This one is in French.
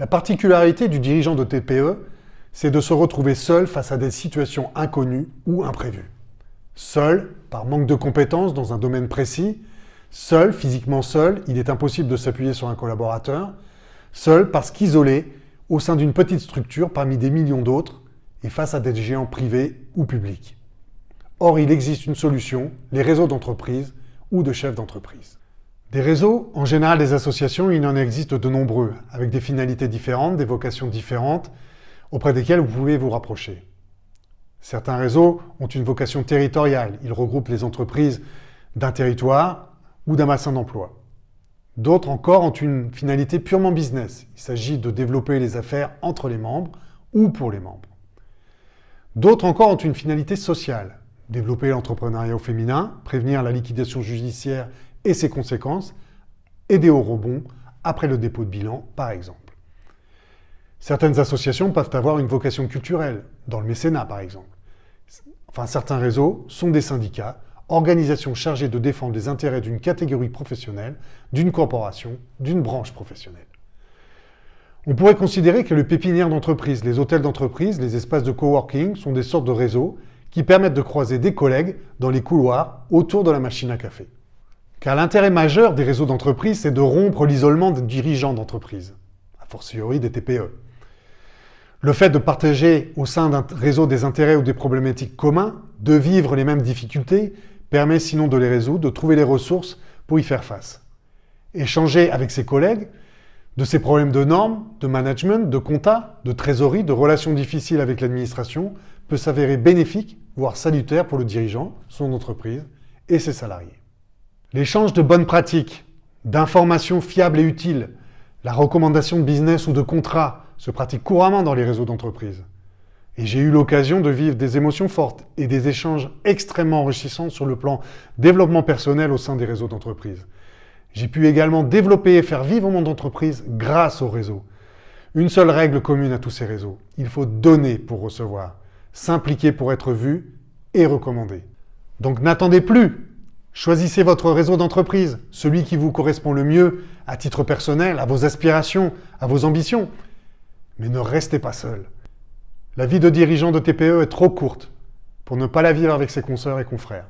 La particularité du dirigeant de TPE, c'est de se retrouver seul face à des situations inconnues ou imprévues. Seul, par manque de compétences dans un domaine précis, seul, physiquement seul, il est impossible de s'appuyer sur un collaborateur, seul parce qu'isolé, au sein d'une petite structure parmi des millions d'autres, et face à des géants privés ou publics. Or, il existe une solution, les réseaux d'entreprise ou de chefs d'entreprise. Des réseaux, en général des associations, il en existe de nombreux, avec des finalités différentes, des vocations différentes, auprès desquelles vous pouvez vous rapprocher. Certains réseaux ont une vocation territoriale, ils regroupent les entreprises d'un territoire ou d'un bassin d'emploi. D'autres encore ont une finalité purement business, il s'agit de développer les affaires entre les membres ou pour les membres. D'autres encore ont une finalité sociale, développer l'entrepreneuriat au féminin, prévenir la liquidation judiciaire et ses conséquences, aider au rebond après le dépôt de bilan, par exemple. Certaines associations peuvent avoir une vocation culturelle, dans le mécénat par exemple. Enfin, certains réseaux sont des syndicats, organisations chargées de défendre les intérêts d'une catégorie professionnelle, d'une corporation, d'une branche professionnelle. On pourrait considérer que les pépinières d'entreprise, les hôtels d'entreprise, les espaces de coworking sont des sortes de réseaux qui permettent de croiser des collègues dans les couloirs autour de la machine à café. Car l'intérêt majeur des réseaux d'entreprise, c'est de rompre l'isolement des dirigeants d'entreprise, a fortiori des TPE. Le fait de partager au sein d'un réseau des intérêts ou des problématiques communs, de vivre les mêmes difficultés, permet sinon de les résoudre, de trouver les ressources pour y faire face. Échanger avec ses collègues de ces problèmes de normes, de management, de compta, de trésorerie, de relations difficiles avec l'administration peut s'avérer bénéfique, voire salutaire pour le dirigeant, son entreprise et ses salariés. L'échange de bonnes pratiques, d'informations fiables et utiles, la recommandation de business ou de contrat se pratique couramment dans les réseaux d'entreprise. Et j'ai eu l'occasion de vivre des émotions fortes et des échanges extrêmement enrichissants sur le plan développement personnel au sein des réseaux d'entreprise. J'ai pu également développer et faire vivre mon entreprise grâce au réseau. Une seule règle commune à tous ces réseaux, il faut donner pour recevoir, s'impliquer pour être vu et recommandé. Donc n'attendez plus, choisissez votre réseau d'entreprise, celui qui vous correspond le mieux à titre personnel, à vos aspirations, à vos ambitions. Mais ne restez pas seul. La vie de dirigeant de TPE est trop courte pour ne pas la vivre avec ses consoeurs et confrères.